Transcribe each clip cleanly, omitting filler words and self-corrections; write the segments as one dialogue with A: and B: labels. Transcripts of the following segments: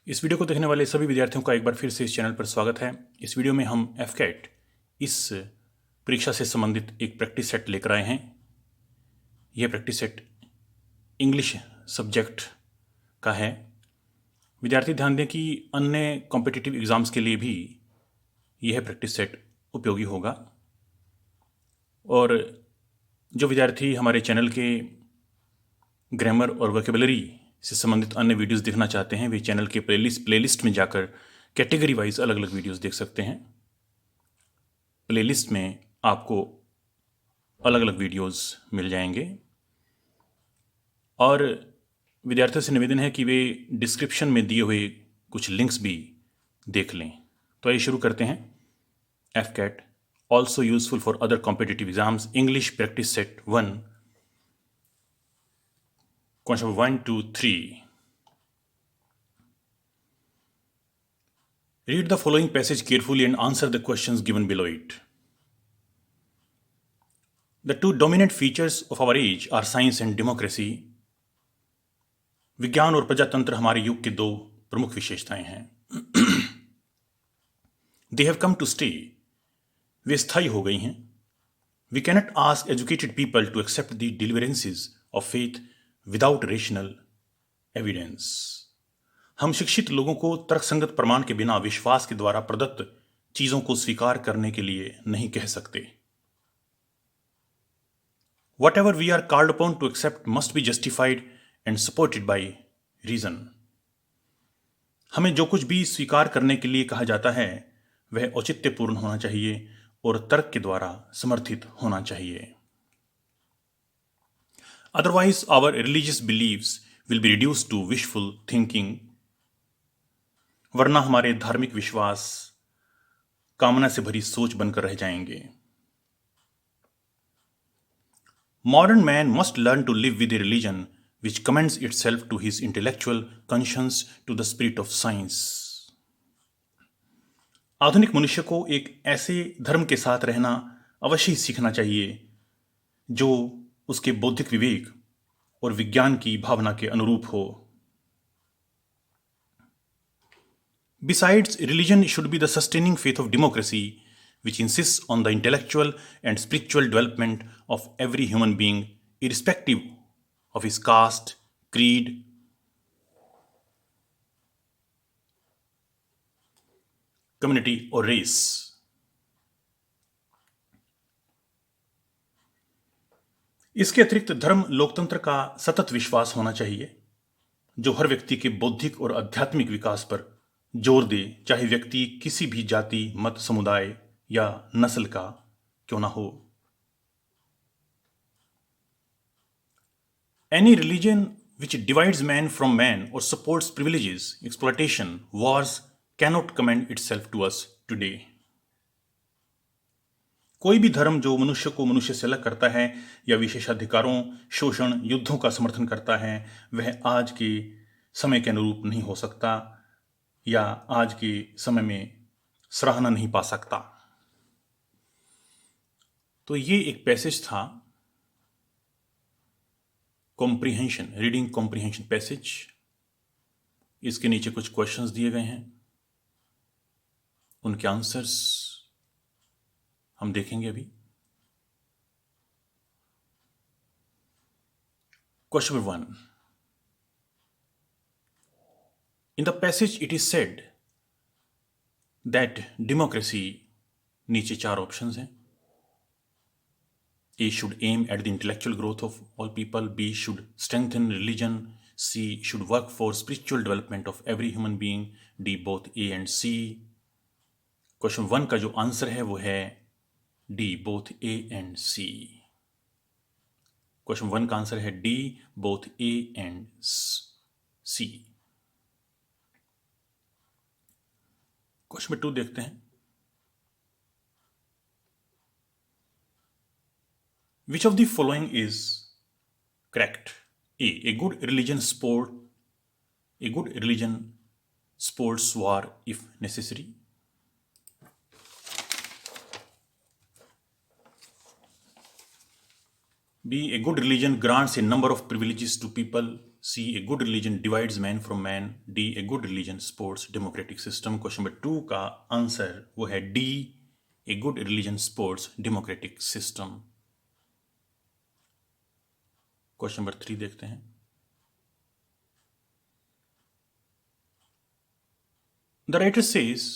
A: इस वीडियो को देखने वाले सभी विद्यार्थियों का एक बार फिर से इस चैनल पर स्वागत है। इस वीडियो में हम एफकेट इस परीक्षा से संबंधित एक प्रैक्टिस सेट लेकर आए हैं। यह प्रैक्टिस सेट इंग्लिश सब्जेक्ट का है। विद्यार्थी ध्यान दें कि अन्य कॉम्पिटिटिव एग्जाम्स के लिए भी यह प्रैक्टिस सेट उपयोगी होगा। और जो विद्यार्थी हमारे चैनल के ग्रामर और वोकेबलरी से संबंधित अन्य वीडियोस देखना चाहते हैं, वे चैनल के प्लेलिस्ट में जाकर कैटेगरी वाइज अलग अलग वीडियोस देख सकते हैं। प्लेलिस्ट में आपको अलग अलग वीडियोस मिल जाएंगे और विद्यार्थियों से निवेदन है कि वे डिस्क्रिप्शन में दिए हुए कुछ लिंक्स भी देख लें। तो आइए शुरू करते हैं। एफकेट also useful for other competitive exams English practice set 1 Question 1, 2, 3. Read the following passage carefully and answer the questions given below it. The two dominant features of our age are science and democracy. विज्ञान और प्रजातंत्र हमारे युग के दो प्रमुख विशेषताएं हैं। They have come to stay. वे स्थायी हो गई हैं। We cannot ask educated people to accept the deliverances of faith without rational evidence. हम शिक्षित लोगों को तर्कसंगत प्रमाण के बिना विश्वास के द्वारा प्रदत्त चीजों को स्वीकार करने के लिए नहीं कह सकते। Whatever we are called upon to accept must be justified and supported by reason. हमें जो कुछ भी स्वीकार करने के लिए कहा जाता है वह औचित्यपूर्ण होना चाहिए और तर्क के द्वारा समर्थित होना चाहिए। Otherwise, our religious beliefs will be reduced to wishful thinking. वरना हमारे धार्मिक विश्वास कामना से भरी सोच बनकर रह जाएंगे। Modern man must learn to live with a religion which commends itself to his intellectual conscience, to the spirit of science. आधुनिक मनुष्य को एक ऐसे धर्म के साथ रहना अवश्य ही सीखना चाहिए जो उसके बौद्धिक विवेक और विज्ञान की भावना के अनुरूप हो। Besides, religion should be the sustaining faith of democracy, which insists on the intellectual and spiritual development of every human being, irrespective of his caste, creed, community or race. इसके अतिरिक्त धर्म लोकतंत्र का सतत विश्वास होना चाहिए जो हर व्यक्ति के बौद्धिक और आध्यात्मिक विकास पर जोर दे, चाहे व्यक्ति किसी भी जाति, मत, समुदाय या नस्ल का क्यों ना हो। Any religion which divides man from man or supports privileges, exploitation, wars cannot commend itself to us today. कोई भी धर्म जो मनुष्य को मनुष्य से अलग करता है या विशेषाधिकारों, शोषण, युद्धों का समर्थन करता है, वह आज के समय के अनुरूप नहीं हो सकता या आज के समय में सराहना नहीं पा सकता। तो ये एक पैसेज था, कॉम्प्रिहेंशन, रीडिंग कॉम्प्रिहेंशन पैसेज। इसके नीचे कुछ क्वेश्चंस दिए गए हैं, उनके आंसर्स हम देखेंगे अभी। Question number 1, in the passage it is said that democracy, नीचे 4 ऑप्शंस हैं। A should aim at the intellectual growth of all people, B should strengthen religion, C should work for spiritual development of every human being, D both A and C. Question 1 का जो answer है वो है D both A and C. Question 1 का answer है D both A and C. Question 2 देखते हैं। Which of the following is correct? A good religion sports war if necessary. B, a good religion grants a number of privileges to people. C a good religion divides man from man, D a good religion sports democratic system. Question number 2 का answer वो है D, a good religion sports democratic system. Question number 3 देखते हैं। The writer says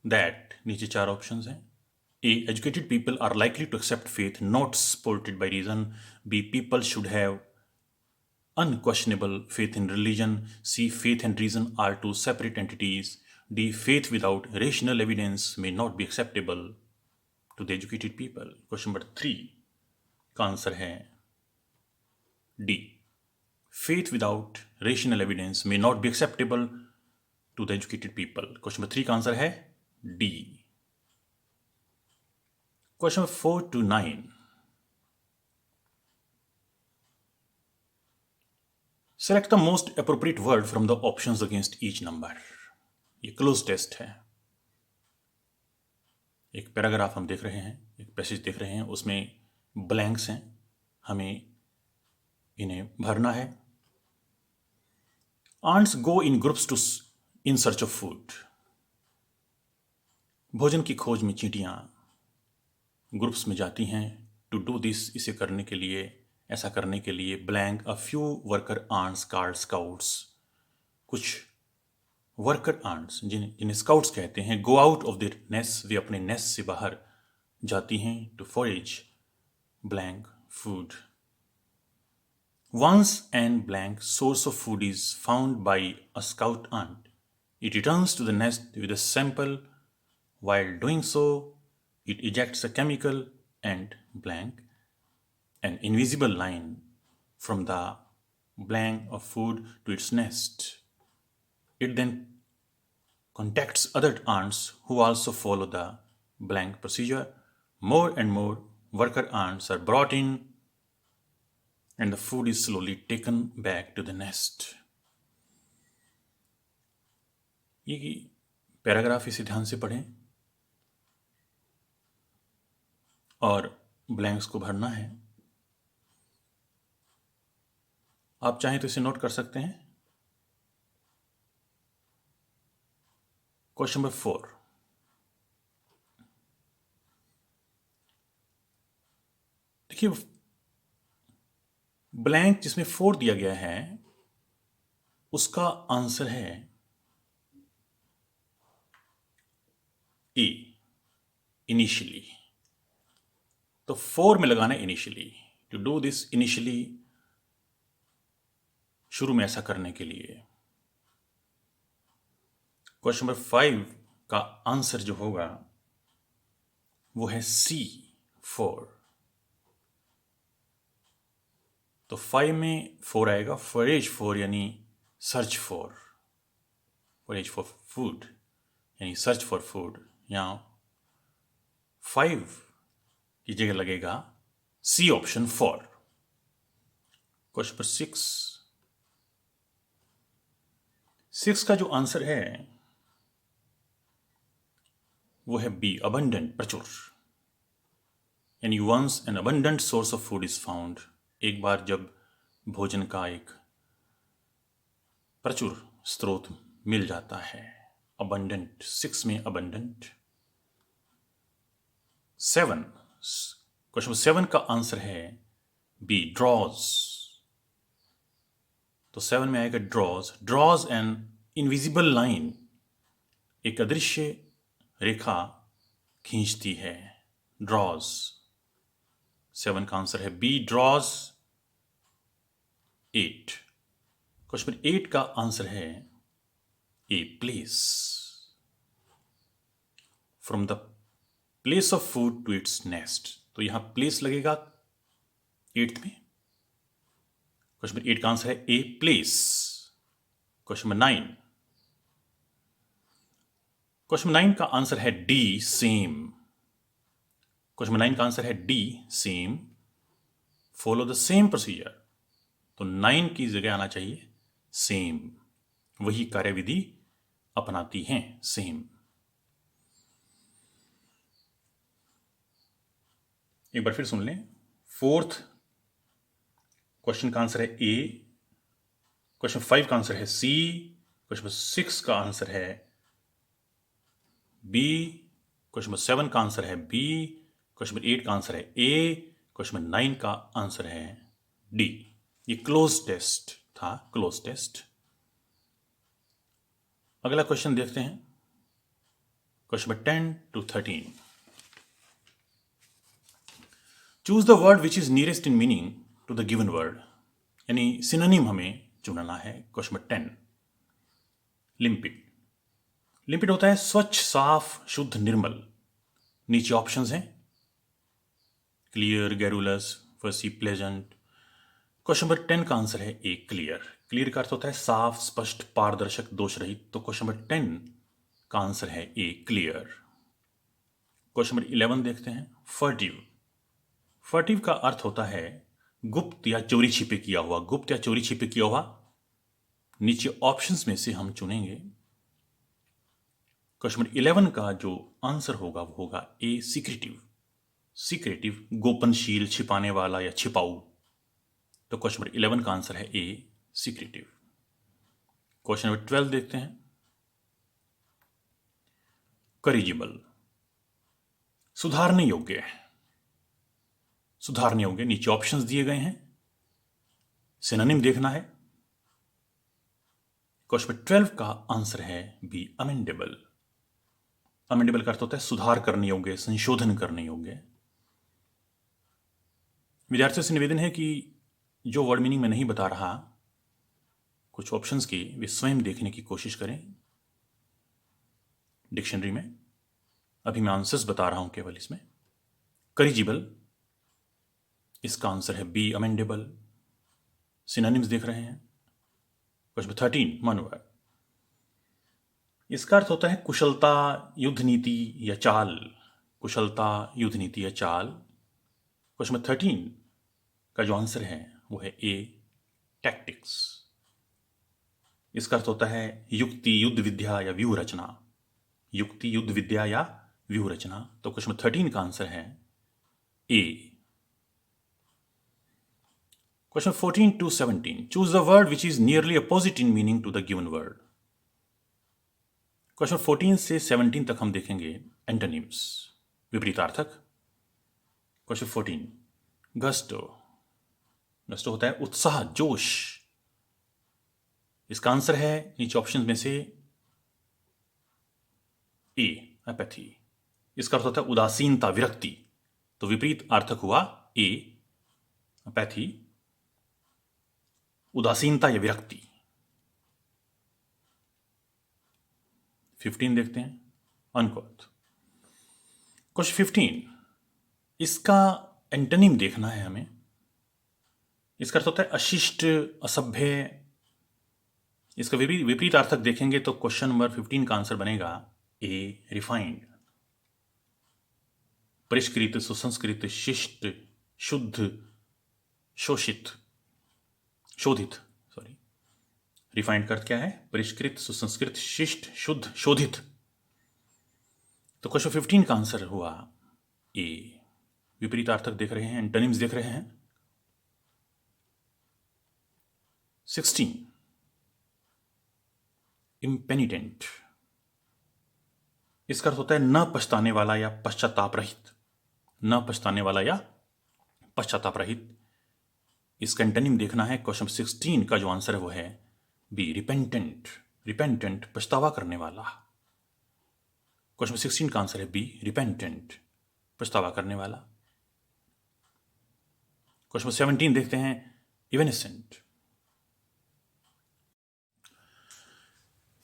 A: that, नीचे 4 options हैं। A. Educated people are likely to accept faith not supported by reason. B. People should have unquestionable faith in religion. C. Faith and reason are two separate entities. D. Faith without rational evidence may not be acceptable to the educated people. Question number 3 का answer है D. Faith without rational evidence may not be acceptable to the educated people. Question number 3 का answer है D. Question 4 to 9. Select the most appropriate word from the options against each number. ये cloze test है। एक paragraph हम देख रहे हैं, एक पैसेज देख रहे हैं, उसमें ब्लैंक्स हैं, हमें इन्हें भरना है। Ants go in groups to in search of food. भोजन की खोज में चींटियां ग्रुप्स में जाती हैं। टू डू दिस, इसे करने के लिए, ऐसा करने के लिए blank a few worker ants called scouts, कुछ वर्कर आंट्स जिन्हें स्काउट्स कहते हैं, go out of their nest, वे अपने नेस्ट से बाहर जाती हैं। To forage blank food. Once and blank source of food is found by a scout ant, it returns to the nest with a sample, while doing so it ejects a chemical and blank an invisible line from the blank of food to its nest. It then contacts other ants who also follow the blank procedure. More and more worker ants are brought in and the food is slowly taken back to the nest. ये paragraph इसे ध्यान से पढ़ें और blanks को भरना है। आप चाहें तो इसे नोट कर सकते हैं। क्वेश्चन नंबर 4, देखिए ब्लैंक जिसमें 4 दिया गया है उसका आंसर है ए, इनिशियली। तो 4 में लगाना initially, to do this initially, शुरू में ऐसा करने के लिए। क्वेश्चन नंबर 5 का आंसर जो होगा वो है सी, 4। तो 5 में 4 आएगा, फॉरेज फॉर यानी search for, forage for food यानी सर्च फॉर फूड। यहां 5 की जगह लगेगा सी ऑप्शन 4। क्वेश्चन नंबर 6 का जो आंसर है वो है बी, अबंडेंट, प्रचुर। यानी once an abundant source of food is found, एक बार जब भोजन का एक प्रचुर स्रोत मिल जाता है। अबंडेंट, 6 में अबंडेंट। 7, क्वेश्चन 7 का आंसर है बी, ड्रॉज। तो 7 में आएगा draws. Draws an invisible line, एक अदृश्य रेखा खींचती है। ड्रॉज, 7 का आंसर है बी, ड्रॉज। 8, क्वेश्चन 8 का आंसर है A, place. From the place of food to its nest, तो यहां प्लेस लगेगा 8th में। क्वेश्चन नंबर 8 का आंसर है A, place. Question number 9, question number 9 का आंसर है डी, सेम। क्वेश्चन नंबर 9 का आंसर है D, same. Follow the same procedure, तो 9 की जगह आना चाहिए सेम, वही कार्यविधि अपनाती हैं, सेम। एक बार फिर सुन लें। 4th क्वेश्चन का आंसर है ए, क्वेश्चन 5 का आंसर है सी। क्वेश्चन 6 का आंसर है बी। क्वेश्चन 7 का आंसर है बी। क्वेश्चन 8 का आंसर है ए। क्वेश्चन 9 का आंसर है डी। ये क्लोज टेस्ट था, क्लोज टेस्ट। अगला क्वेश्चन देखते हैं, question 10 to 13। Choose the word which is nearest in meaning to the given word, यानी सिनोनिम हमें चुनना है। क्वेश्चन 10, लिम्पिड। लिम्पिड होता है स्वच्छ, साफ, शुद्ध, निर्मल। नीचे ऑप्शंस हैं, क्लियर, गैरुलस, फसी, प्लेजेंट। क्वेश्चन नंबर 10 का आंसर है ए, क्लियर। क्लियर का अर्थ होता है साफ, स्पष्ट, पारदर्शक, दोष रहित। तो क्वेश्चन नंबर 10 का आंसर है ए, क्लियर। क्वेश्चन नंबर 11 देखते हैं, फर्टिव। फर्टिव का अर्थ होता है गुप्त या चोरी छिपे किया हुआ। गुप्त या चोरी छिपे किया हुआ। नीचे ऑप्शंस में से हम चुनेंगे। क्वेश्चन नंबर 11 का जो आंसर होगा वो होगा ए, सीक्रेटिव। सीक्रेटिव, गोपनशील, छिपाने वाला या छिपाऊ। तो क्वेश्चन नंबर 11 का आंसर है ए, सीक्रेटिव। क्वेश्चन नंबर 12 देखते हैं, करिजिबल। सुधारने योग्य। सुधारने योग्य। नीचे ऑप्शंस दिए गए हैं, सिनोनिम देखना है। क्वेश्चन नंबर 12 का आंसर है बी, अमेंडेबल। अमेंडेबल का अर्थ होता है सुधार करने योग्य, संशोधन करने योग्य। विद्यार्थियों से निवेदन है कि जो वर्ड मीनिंग में नहीं बता रहा कुछ ऑप्शंस की, वे स्वयं देखने की कोशिश करें डिक्शनरी में। अभी मैं आंसर्स बता रहा हूं केवल इसमें। करिजिबल, इसका आंसर है बी, अमेंडेबल। सिनोनिम्स देख रहे हैं। Question 13, manoeuvre. इसका अर्थ होता है कुशलता, युद्ध नीति या चाल। कुशलता, युद्ध नीति या चाल। क्वेश्चन नंबर 13 का जो आंसर है वो है ए, टैक्टिक्स। इसका अर्थ होता है युक्ति, युद्ध विद्या या व्यूह रचना। युक्ति, युद्ध विद्या या व्यूह रचना। तो क्वेश्चन नंबर 13 का आंसर है A. Question 14 to 17, choose the word which is nearly opposite in meaning to the given word. Question 14 से 17 तक हम देखेंगे एंटोनिम्स, विपरीतार्थक। Question 14, gusto. गस्टो होता है उत्साह, जोश। इसका आंसर है नीचे ऑप्शन में से ए, एपैथी। इसका अर्थ होता है उदासीनता, विरक्ति। तो विपरीत अर्थक हुआ ए, एपैथी, उदासीनता या विरक्ति। 15 देखते हैं, अनक्वोट। क्वेश्चन 15, इसका एंटोनिम देखना है हमें। इसका अर्थ होता है अशिष्ट, असभ्य। इसका विपरीत अर्थक देखेंगे तो क्वेश्चन नंबर 15 का आंसर बनेगा ए, रिफाइंड। परिष्कृत, सुसंस्कृत, शिष्ट, शुद्ध, शोषित, शोधित। सॉरी, रिफाइंड का अर्थ क्या है? परिष्कृत, सुसंस्कृत, शिष्ट, शुद्ध, शोधित। तो क्वेश्चन 15 का आंसर हुआ ए। विपरीतार्थक देख रहे हैं, एंटोनिम्स देख रहे हैं। 16, इम्पेनिटेंट। इसका अर्थ होता है न पछताने वाला या पश्चाताप रहित। न पछताने वाला या पश्चाताप रहित। इसका एंटोनिम देखना है। क्वेश्चन 16 का जो आंसर है वो है बी, रिपेंटेंट। रिपेंटेंट, पछतावा करने वाला। क्वेश्चन 16 का आंसर है बी, रिपेंटेंट, पछतावा करने वाला। क्वेश्चन 17 देखते हैं, इवेनेसेंट।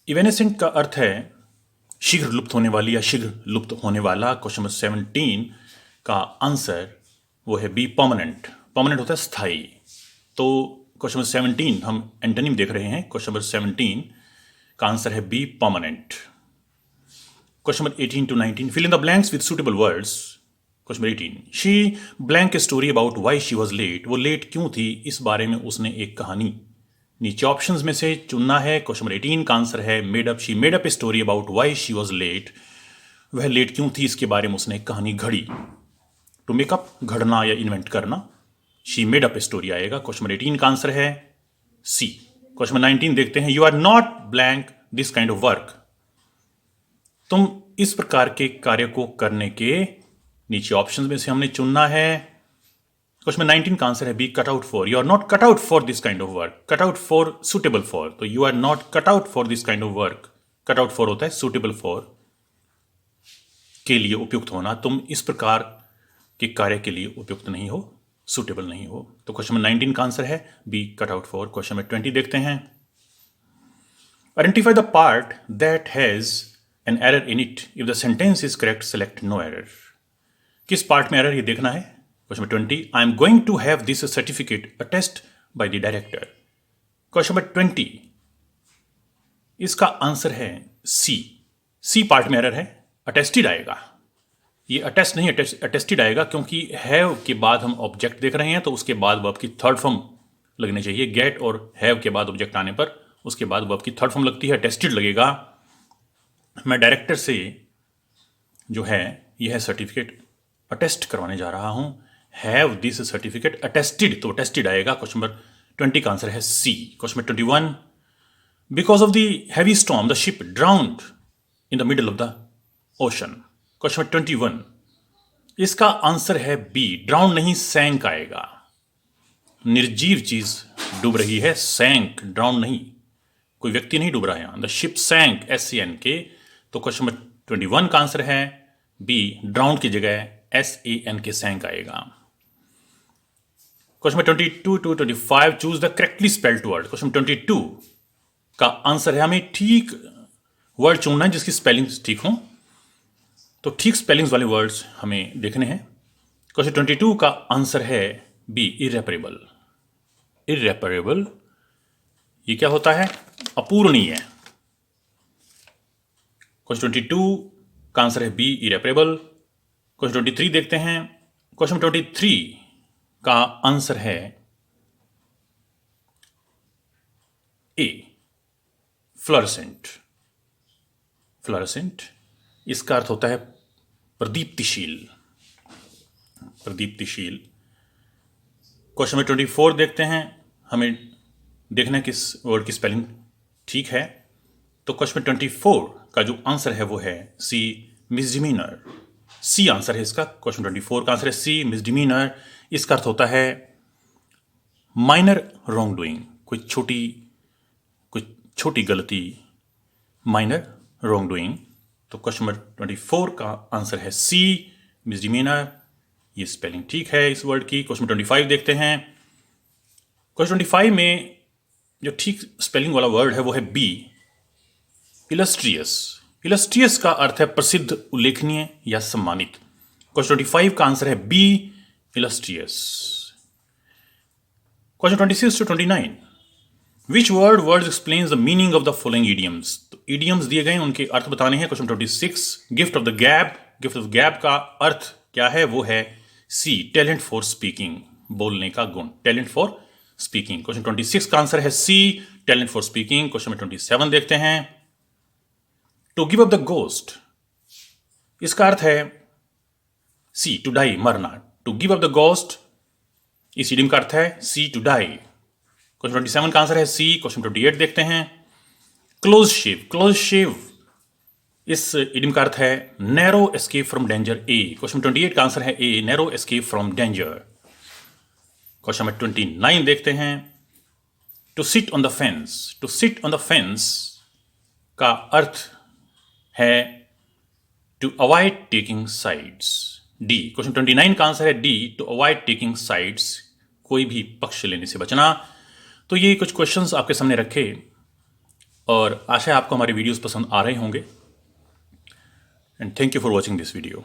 A: इवेनेसेंट का अर्थ है शीघ्र लुप्त होने वाली या शीघ्र लुप्त होने वाला। क्वेश्चन 17 का आंसर वो है बी, परमानेंट। परमानेंट होता है स्थायी। तो क्वेश्चन 17 हम एंटोनिम देख रहे हैं। क्वेश्चन 17 का आंसर है B, permanent. Question 18 to 19, fill in the blanks with suitable words. Question 18, she blank a story about why she was late. वो लेट क्यों थी, इस बारे में उसने एक कहानी। नीचे ऑप्शंस में से चुनना है। क्वेश्चन 18 का आंसर है made up. She made up a story about why she was late. वह लेट क्यों थी, इसके बारे में उसने एक कहानी घड़ी। टू मेकअप, घड़ना या इन्वेंट करना। She made up a story आएगा। क्वेश्चन 18 का आंसर है सी, क्वेश्चन नंबर 19 देखते हैं, you are not blank this kind of work. तुम इस प्रकार के कार्य को करने के नीचे ऑप्शंस में से हमने चुनना है। क्वेश्चन 19 का आंसर है B, cut out for. You are not cut out for this kind of work. Cut out for suitable for, तो you are not cut out for this kind of work. Cut out for होता है suitable for, के लिए उपयुक्त होना। तुम इस प्रकार के कार्य के लिए उपयुक्त नहीं हो, सुटेबल नहीं हो। तो क्वेश्चन नंबर 19 का आंसर है B, cut out for. Question number 20 देखते हैं, identify the part that has an error in it, if the sentence is correct select no error. किस पार्ट में एरर ये देखना है। Question number 20, I am going to have this certificate attest by the director. Question number 20, इसका answer है C. C पार्ट में एरर है, अटेस्टेड आएगा। ये अटेस्ट नहीं, अटेस्टेड आएगा, क्योंकि हैव के बाद हम ऑब्जेक्ट देख रहे हैं, तो उसके बाद वर्ब की थर्ड फॉर्म लगनी चाहिए। गेट और हैव के बाद ऑब्जेक्ट आने पर उसके बाद वर्ब की थर्ड फॉर्म लगती है, अटेस्टेड लगेगा। मैं डायरेक्टर से जो है यह सर्टिफिकेट अटेस्ट करवाने जा रहा हूं। हैव दिस सर्टिफिकेट अटेस्टेड, तो अटेस्टेड आएगा। क्वेश्चन नंबर 20 का आंसर है C. Question number 21, because of the heavy storm the ship drowned in the middle of the ocean. Question number 21, इसका आंसर है बी, ड्राउन नहीं सैंक आएगा। निर्जीव चीज डूब रही है, सैंक, ड्राउन नहीं, कोई व्यक्ति नहीं डूब रहा है। The ship sank, SANK। तो क्वेश्चन नंबर 21 का आंसर है बी, ड्राउन की जगह SANK सैंक आएगा। Question number 22 to 25, choose the correctly spelled word. Question 22 का आंसर है, हमें ठीक वर्ड चुनना है जिसकी स्पेलिंग ठीक हो। तो ठीक स्पेलिंग्स वाले वर्ड्स हमें देखने हैं। क्वेश्चन 22 का आंसर है बी, इररेपरेबल। इररेपरेबल ये क्या होता है, अपूरणीय। क्वेश्चन 22 का आंसर है बी, इररेपरेबल। क्वेश्चन 23 देखते हैं। क्वेश्चन 23 का आंसर है ए, फ्लोरेसेंट। फ्लोरेसेंट इसका अर्थ होता है प्रदीप्तिशील, प्रदीप्तिशील। क्वेश्चन नंबर 24 देखते हैं, हमें देखना है किस वर्ड की स्पेलिंग ठीक है। तो क्वेश्चन नंबर 24 का जो आंसर है वो है सी, मिसडिमीनर। सी आंसर है इसका। क्वेश्चन 24 का आंसर है सी, मिसडिमीनर। इसका अर्थ होता है माइनर रॉन्ग डूइंग, कोई छोटी गलती, माइनर रॉन्ग डूइंग। तो क्वेश्चन नंबर 24 का आंसर है सी, मिसडिमीनर। ये स्पेलिंग ठीक है इस वर्ड की। क्वेश्चन 25 देखते हैं। क्वेश्चन 25 में जो ठीक स्पेलिंग वाला वर्ड है वो है बी, इलस्ट्रियस। इलस्ट्रियस का अर्थ है प्रसिद्ध, उल्लेखनीय या सम्मानित। क्वेश्चन 25 का आंसर है B, illustrious. Question 26 to 29, which words explains the meaning of the following idioms. तो इडियम्स दिए गए, उनके अर्थ बताने हैं। Question 26, gift of the gab. Gift of gab का अर्थ क्या है, वो है सी, टैलेंट फॉर स्पीकिंग, बोलने का गुण, टैलेंट फॉर स्पीकिंग। क्वेश्चन 26 का आंसर है C, talent for speaking. Question number 27 देखते हैं। To give up the ghost, इसका अर्थ है सी, टू डाई, मरना। To give up the ghost, इस इडियम का अर्थ है सी, टू डाई। क्वेश्चन 27 का आंसर है सी। क्वेश्चन 28 देखते हैं। क्लोज शेव। क्लोज शेव इस इडियम का अर्थ है narrow escape from danger, A. Question 28 का आंसर है A, narrow escape from danger. Question number 29 देखते हैं। To sit on the fence. To sit on the fence का अर्थ है to avoid taking sides, D. Question 29 का आंसर है D, to avoid taking sides, कोई भी पक्ष लेने से बचना। तो ये कुछ क्वेश्चंस आपके सामने रखे और आशा है आपको हमारे वीडियोस पसंद आ रहे होंगे। And thank you for watching this video.